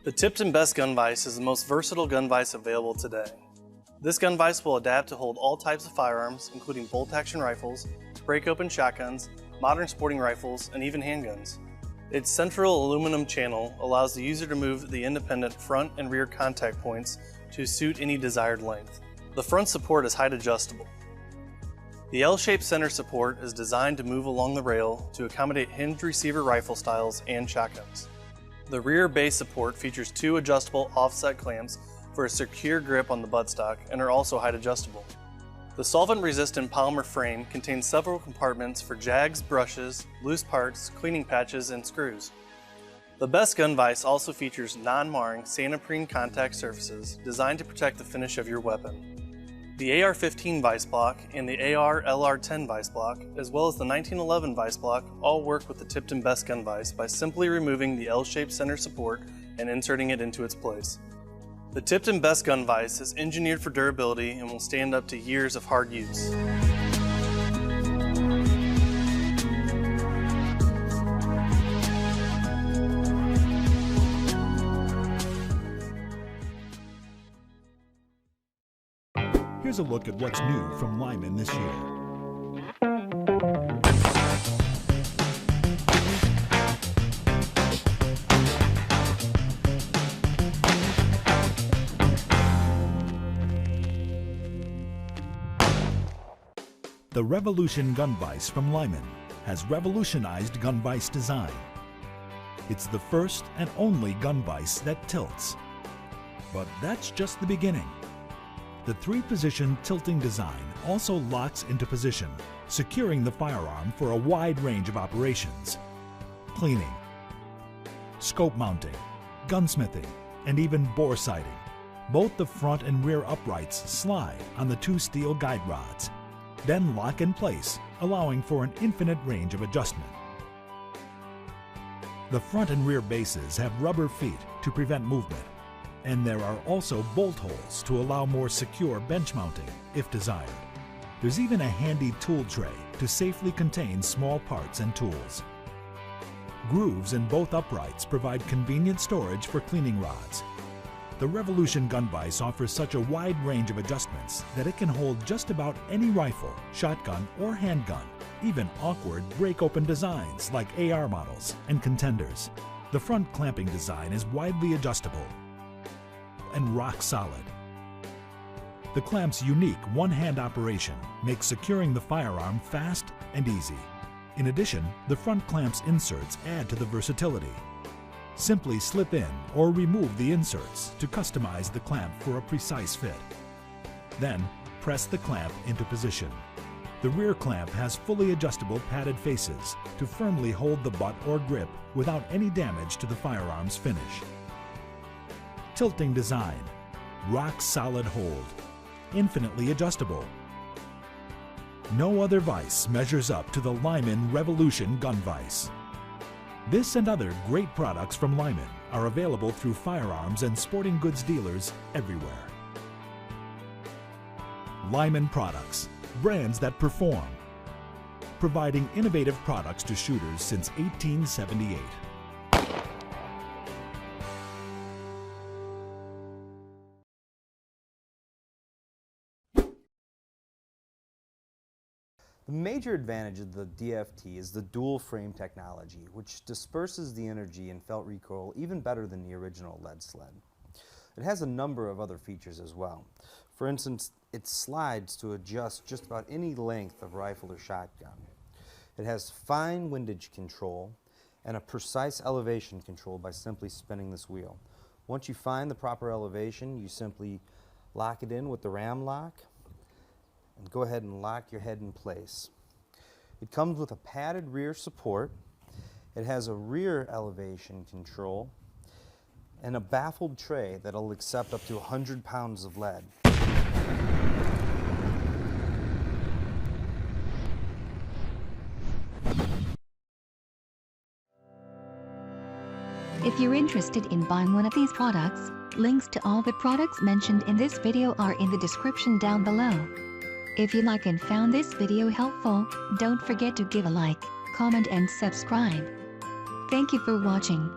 The Tipton Best Gun Vise is the most versatile gun vise available today. This gun vise will adapt to hold all types of firearms, including bolt-action rifles, break-open shotguns, modern sporting rifles, and even handguns. Its central aluminum channel allows the user to move the independent front and rear contact points to suit any desired length. The front support is height adjustable. The L-shaped center support is designed to move along the rail to accommodate hinged receiver rifle styles and shotguns. The rear base support features two adjustable offset clamps for a secure grip on the buttstock and are also height adjustable. The solvent-resistant polymer frame contains several compartments for jags, brushes, loose parts, cleaning patches, and screws. The Best Gun Vise also features non-marring Sanaprene contact surfaces designed to protect the finish of your weapon. The AR-15 Vise Block and the AR-LR-10 Vise Block, as well as the 1911 Vise Block, all work with the Tipton Best Gun Vise by simply removing the L-shaped center support and inserting it into its place. The Tipton Best Gun Vise is engineered for durability and will stand up to years of hard use. Here's a look at what's new from Lyman this year. The Revolution Gun Vise from Lyman has revolutionized gun vise design. It's the first and only gun vise that tilts. But that's just the beginning. The three-position tilting design also locks into position, securing the firearm for a wide range of operations: cleaning, scope mounting, gunsmithing, and even bore sighting. Both the front and rear uprights slide on the two steel guide rods, then lock in place, allowing for an infinite range of adjustment. The front and rear bases have rubber feet to prevent movement, and there are also bolt holes to allow more secure bench mounting if desired. There's even a handy tool tray to safely contain small parts and tools. Grooves in both uprights provide convenient storage for cleaning rods. The Revolution Gun Vise offers such a wide range of adjustments that it can hold just about any rifle, shotgun, or handgun, even awkward break-open designs like AR models and contenders. The front clamping design is widely adjustable and rock solid. The clamp's unique one-hand operation makes securing the firearm fast and easy. In addition, the front clamp's inserts add to the versatility. Simply slip in or remove the inserts to customize the clamp for a precise fit. Then, press the clamp into position. The rear clamp has fully adjustable padded faces to firmly hold the butt or grip without any damage to the firearm's finish. Tilting design, rock-solid hold, infinitely adjustable. No other vise measures up to the Lyman Revolution Gun Vise. This and other great products from Lyman are available through firearms and sporting goods dealers everywhere. Lyman Products, brands that perform, providing innovative products to shooters since 1878. The major advantage of the DFT is the dual frame technology, which disperses the energy and felt recoil even better than the original lead sled. It has a number of other features as well. For instance, it slides to adjust just about any length of rifle or shotgun. It has fine windage control and a precise elevation control by simply spinning this wheel. Once you find the proper elevation, you simply lock it in with the ram lock and go ahead and lock your head in place. It comes with a padded rear support. It has a rear elevation control and a baffled tray that'll accept up to 100 pounds of lead. If you're interested in buying one of these products, links to all the products mentioned in this video are in the description down below. If you like and found this video helpful, don't forget to give a like, comment and subscribe. Thank you for watching.